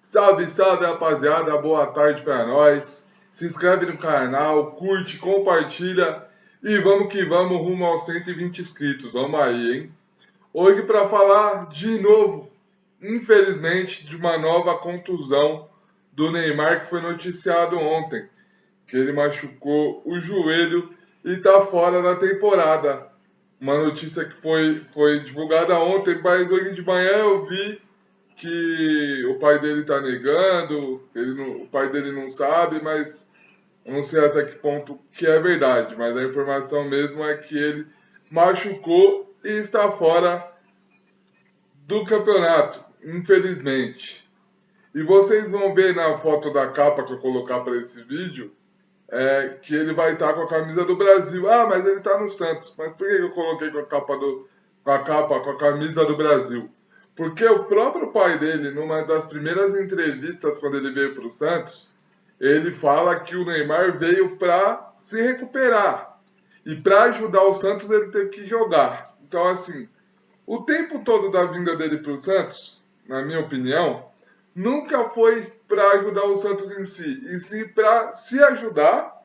Salve, salve, rapaziada, boa tarde pra nós. Se inscreve no canal, curte, compartilha e vamos que vamos rumo aos 120 inscritos. Vamos aí, hein? Hoje para falar de novo, infelizmente, de uma nova contusão do Neymar que foi noticiado ontem, que ele machucou o joelho e tá fora da temporada. Uma notícia que foi divulgada ontem, mas hoje de manhã eu vi que o pai dele tá negando, o pai dele não sabe, mas eu não sei até que ponto que é verdade, mas a informação mesmo é que ele machucou e está fora do campeonato, infelizmente. E vocês vão ver na foto da capa que eu colocar para esse vídeo, que ele vai estar com a camisa do Brasil. Ah, mas ele está no Santos. Mas por que eu coloquei com a camisa do Brasil? Porque o próprio pai dele, numa das primeiras entrevistas quando ele veio para o Santos, ele fala que o Neymar veio para se recuperar. E para ajudar o Santos ele teve que jogar. Então, assim, o tempo todo da vinda dele para o Santos, na minha opinião, nunca foi para ajudar o Santos em si, e sim para se ajudar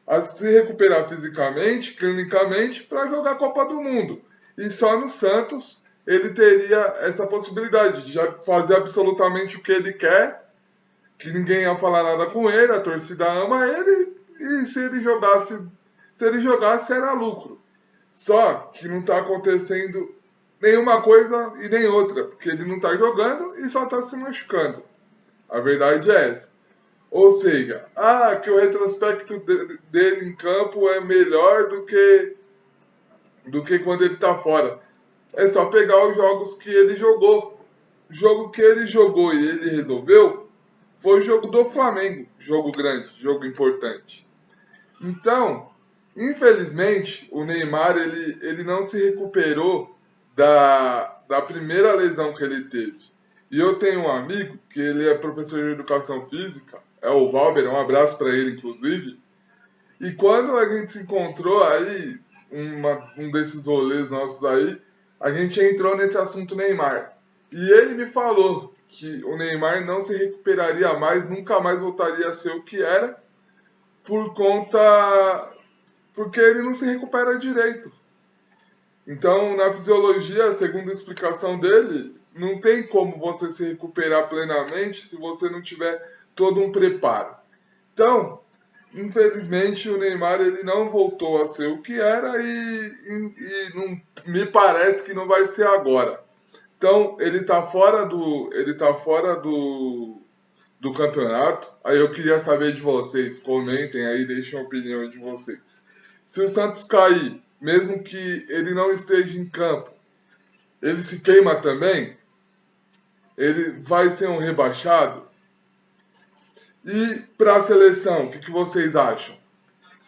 a se recuperar fisicamente, clinicamente, para jogar a Copa do Mundo. E só no Santos ele teria essa possibilidade de já fazer absolutamente o que ele quer, que ninguém ia falar nada com ele, a torcida ama ele, e se ele jogasse era lucro. Só que não está acontecendo nenhuma coisa e nem outra, porque ele não está jogando e só está se machucando. A verdade é essa. Ou seja, que o retrospecto dele em campo é melhor do que quando ele está fora. É só pegar os jogos que ele jogou. O jogo que ele jogou e ele resolveu foi o jogo do Flamengo. Jogo grande, jogo importante. Então, infelizmente, o Neymar ele não se recuperou da primeira lesão que ele teve. E eu tenho um amigo que ele é professor de educação física, é o Valber, um abraço para ele, inclusive. E quando a gente se encontrou aí, um desses rolês nossos aí, a gente entrou nesse assunto Neymar. E ele me falou que o Neymar não se recuperaria mais, nunca mais voltaria a ser o que era, por conta porque ele não se recupera direito. Então, na fisiologia, segundo a explicação dele, não tem como você se recuperar plenamente se você não tiver todo um preparo. Então, infelizmente, o Neymar ele não voltou a ser o que era e não, me parece que não vai ser agora. Então, ele está fora do campeonato. Aí eu queria saber de vocês, comentem aí, deixem a opinião de vocês. Se o Santos cair, mesmo que ele não esteja em campo, ele se queima também? Ele vai ser um rebaixado? E para a seleção, o que vocês acham?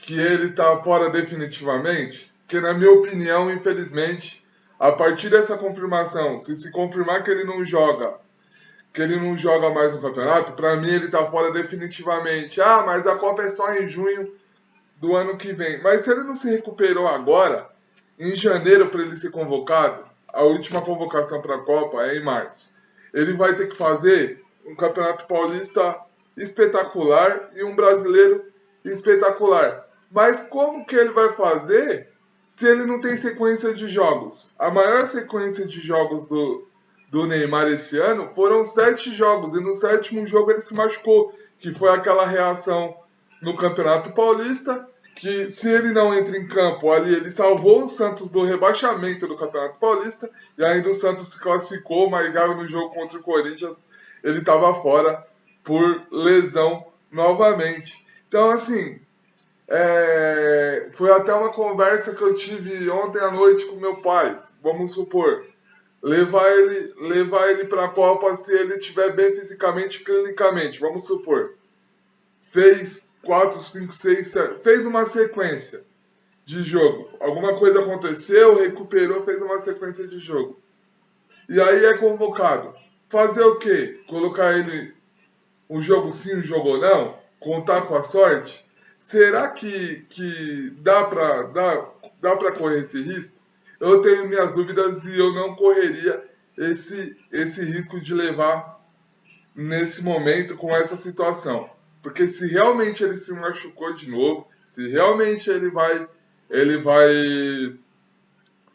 Que ele está fora definitivamente? Porque na minha opinião, infelizmente, a partir dessa confirmação, se confirmar que ele não joga mais no campeonato, para mim ele está fora definitivamente. Mas a Copa é só em junho do ano que vem. Mas se ele não se recuperou agora, em janeiro para ele ser convocado, a última convocação para a Copa é em março. Ele vai ter que fazer um Campeonato Paulista espetacular e um brasileiro espetacular. Mas como que ele vai fazer se ele não tem sequência de jogos? A maior sequência de jogos do Neymar esse ano foram 7 jogos, e no 7º jogo ele se machucou, que foi aquela reação no Campeonato Paulista, que se ele não entra em campo ali, ele salvou o Santos do rebaixamento do Campeonato Paulista, e ainda o Santos se classificou, mas no jogo contra o Corinthians ele estava fora por lesão novamente. Então, assim, foi até uma conversa que eu tive ontem à noite com meu pai. Vamos supor, levar ele para a Copa se ele estiver bem fisicamente e clinicamente. Vamos supor, fez 4, 5, 6, 7, fez uma sequência de jogo. Alguma coisa aconteceu, recuperou, fez uma sequência de jogo. E aí é convocado. Fazer o quê? Colocar ele um jogo sim, um jogo não? Contar com a sorte? Será que dá pra correr esse risco? Eu tenho minhas dúvidas e eu não correria esse risco de levar nesse momento com essa situação. Porque se realmente ele se machucou de novo, se realmente ele vai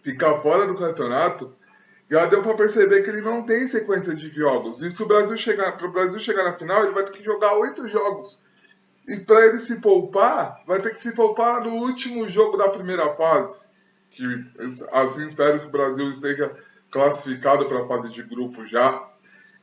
ficar fora do campeonato, já deu para perceber que ele não tem sequência de jogos. E se o Brasil chegar, para o Brasil chegar na final, ele vai ter que jogar 8 jogos. E para ele se poupar, vai ter que se poupar no último jogo da primeira fase. Que assim espero que o Brasil esteja classificado para a fase de grupo já.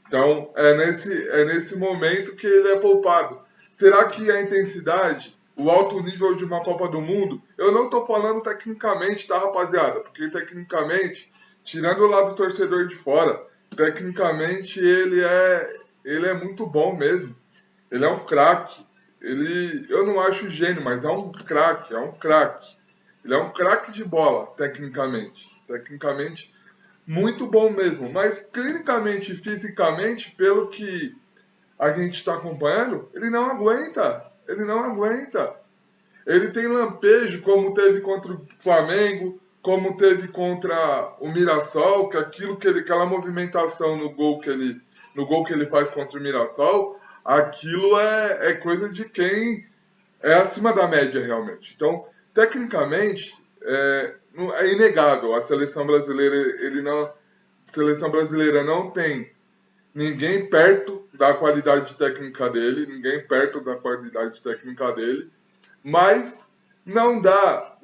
Então é nesse momento que ele é poupado. Será que a intensidade, o alto nível de uma Copa do Mundo, eu não estou falando tecnicamente, tá, rapaziada? Porque tecnicamente, tirando o lado do torcedor de fora, tecnicamente ele é muito bom mesmo. Ele é um craque. Eu não acho gênio, mas é um craque, é um craque. Ele é um craque de bola, tecnicamente. Tecnicamente, muito bom mesmo. Mas clinicamente e fisicamente, pelo que a gente está acompanhando, ele não aguenta. Ele não aguenta. Ele tem lampejo, como teve contra o Flamengo, como teve contra o Mirassol, que aquela movimentação no gol que ele faz contra o Mirassol, aquilo é coisa de quem é acima da média realmente. Então, tecnicamente, é inegável. A seleção brasileira não tem ninguém perto da qualidade técnica dele, ninguém perto da qualidade técnica dele, mas não dá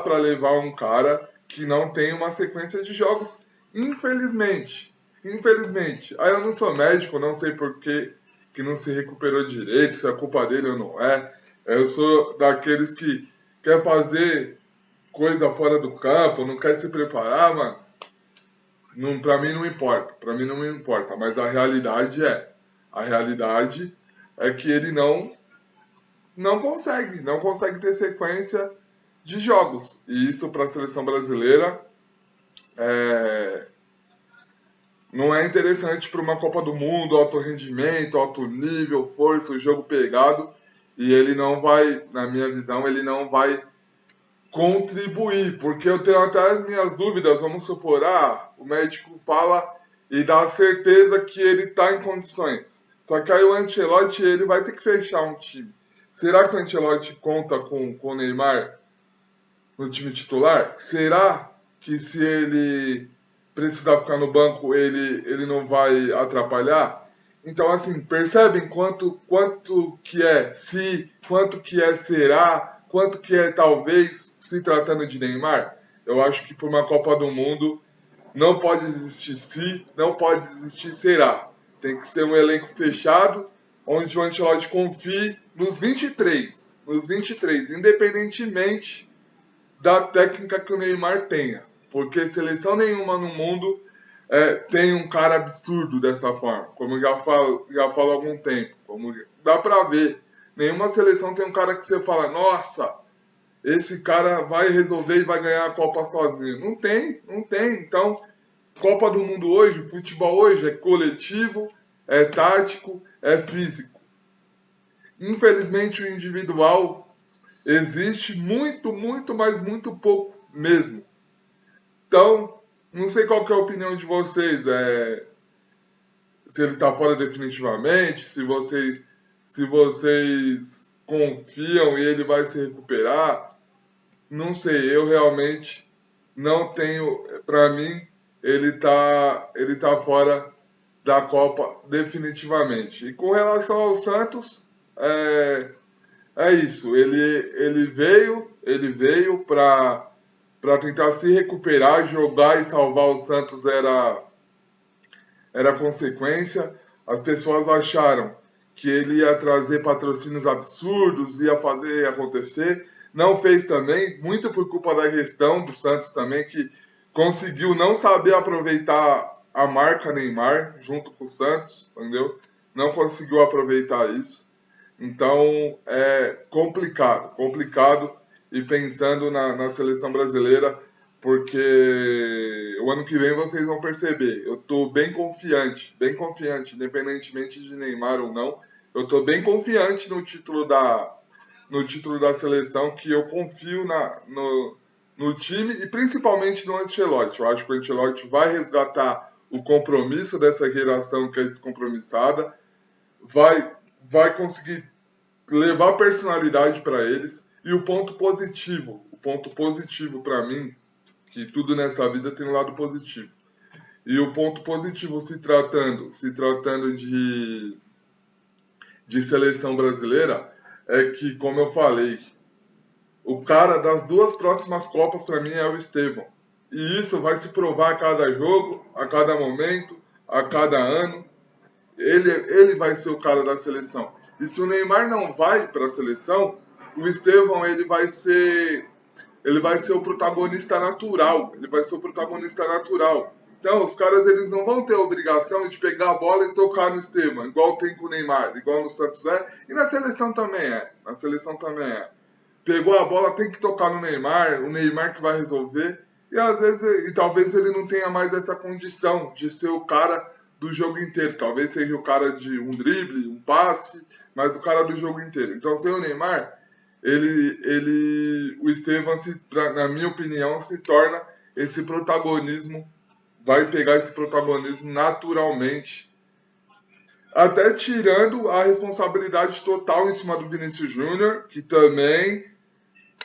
para levar um cara que não tem uma sequência de jogos, infelizmente. Infelizmente. Aí eu não sou médico, não sei por que não se recuperou direito, se é culpa dele ou não é. Eu sou daqueles que quer fazer coisa fora do campo, não quer se preparar, mano. Não, pra mim não importa, pra mim não me importa, mas a realidade é que ele não consegue ter sequência de jogos. E isso para a seleção brasileira é, não é interessante para uma Copa do Mundo, alto rendimento, alto nível, força, o jogo pegado. E ele não vai, na minha visão, ele não vai contribuir, porque eu tenho até as minhas dúvidas. Vamos supor, o médico fala e dá certeza que ele está em condições. Só que aí o Ancelotti ele vai ter que fechar um time. Será que o Ancelotti conta com o Neymar no time titular? Será que se ele precisar ficar no banco, ele não vai atrapalhar? Então, assim, percebem quanto que é se, quanto que é será, quanto que é talvez, se tratando de Neymar? Eu acho que por uma Copa do Mundo não pode existir se, não pode existir será. Tem que ser um elenco fechado, onde o Ancelotti confie nos 23, independentemente da técnica que o Neymar tenha. Porque seleção nenhuma no mundo tem um cara absurdo dessa forma, como eu já falo há algum tempo. Como dá pra ver. Nenhuma seleção tem um cara que você fala, nossa, esse cara vai resolver e vai ganhar a Copa sozinho. Não tem, não tem. Então, Copa do Mundo hoje, futebol hoje é coletivo, é tático, é físico. Infelizmente o individual existe muito, muito, mas muito pouco mesmo. Então, não sei qual que é a opinião de vocês. Se ele está fora definitivamente, se vocês confiam e ele vai se recuperar. Não sei, eu realmente não tenho. Para mim, ele tá fora da Copa definitivamente. E com relação ao Santos, é isso. Ele veio para tentar se recuperar, jogar e salvar o Santos era consequência. As pessoas acharam que ele ia trazer patrocínios absurdos, ia fazer acontecer. Não fez também, muito por culpa da gestão do Santos também, que conseguiu não saber aproveitar a marca Neymar junto com o Santos, entendeu? Não conseguiu aproveitar isso. Então é complicado, complicado. E pensando na seleção brasileira, porque o ano que vem vocês vão perceber, eu estou bem confiante, independentemente de Neymar ou não, eu estou bem confiante no título da seleção, que eu confio no time e principalmente no Ancelotti. Eu acho que o Ancelotti vai resgatar o compromisso dessa geração que é descompromissada, vai conseguir levar personalidade para eles. E o ponto positivo para mim, que tudo nessa vida tem um lado positivo. E o ponto positivo se tratando de seleção brasileira é que, como eu falei, o cara das duas próximas Copas para mim é o Estevão. E isso vai se provar a cada jogo, a cada momento, a cada ano. Ele vai ser o cara da seleção. E se o Neymar não vai para a seleção, o Estevão ele vai ser o protagonista natural. Ele vai ser o protagonista natural. Então, os caras eles não vão ter a obrigação de pegar a bola e tocar no Estevão, igual tem com o Neymar, igual no Santos é, e na seleção também é. Na seleção também é. Pegou a bola, tem que tocar no Neymar, o Neymar que vai resolver. E às vezes, e talvez ele não tenha mais essa condição de ser o cara do jogo inteiro. Talvez seja o cara de um drible, um passe, mas o cara do jogo inteiro. Então, sem o Neymar, o Estevão, na minha opinião, se torna esse protagonismo, vai pegar esse protagonismo naturalmente, até tirando a responsabilidade total em cima do Vinícius Júnior, que também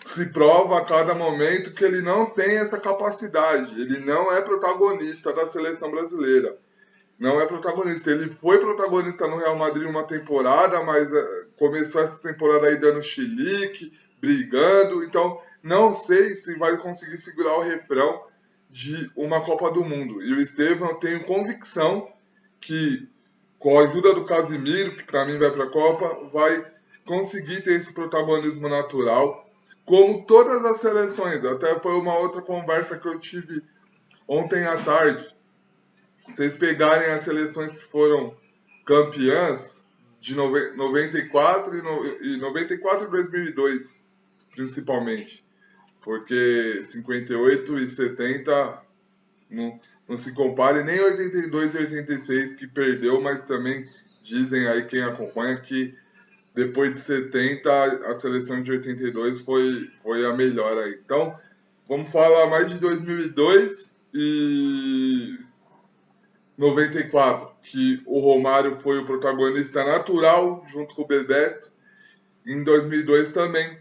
se prova a cada momento que ele não tem essa capacidade, ele não é protagonista da seleção brasileira. Não é protagonista. Ele foi protagonista no Real Madrid uma temporada, mas começou essa temporada aí dando chilique, brigando. Então, não sei se vai conseguir segurar o refrão de uma Copa do Mundo. E o Estevão, eu tenho convicção que, com a ajuda do Casemiro, que para mim vai para a Copa, vai conseguir ter esse protagonismo natural, como todas as seleções. Até foi uma outra conversa que eu tive ontem à tarde. Vocês pegarem as seleções que foram campeãs de 94 e 94 e 2002, principalmente. Porque 58 e 70 não se compare, nem 82 e 86 que perdeu, mas também dizem aí quem acompanha que depois de 70 a seleção de 82 foi a melhor aí. Então, vamos falar mais de 2002 e 94, que o Romário foi o protagonista natural, junto com o Bebeto. Em 2002 também,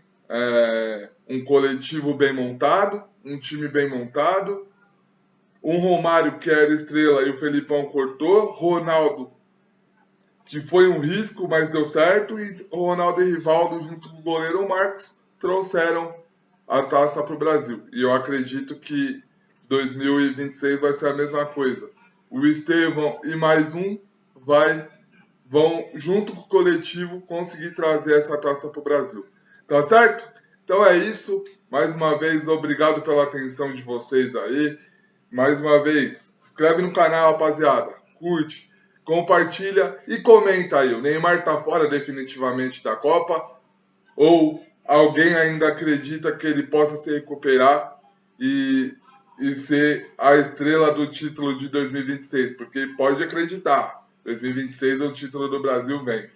um coletivo bem montado, um time bem montado. Um Romário que era estrela e o Felipão cortou. Ronaldo, que foi um risco, mas deu certo. E o Ronaldo e Rivaldo, junto com o goleiro Marcos, trouxeram a taça para o Brasil. E eu acredito que 2026 vai ser a mesma coisa. O Estevão e mais um vão, junto com o coletivo, conseguir trazer essa taça para o Brasil. Tá certo? Então é isso. Mais uma vez, obrigado pela atenção de vocês aí. Mais uma vez, se inscreve no canal, rapaziada. Curte, compartilha e comenta aí. O Neymar tá fora definitivamente da Copa? Ou alguém ainda acredita que ele possa se recuperar e ser a estrela do título de 2026? Porque pode acreditar, 2026 o título do Brasil vem.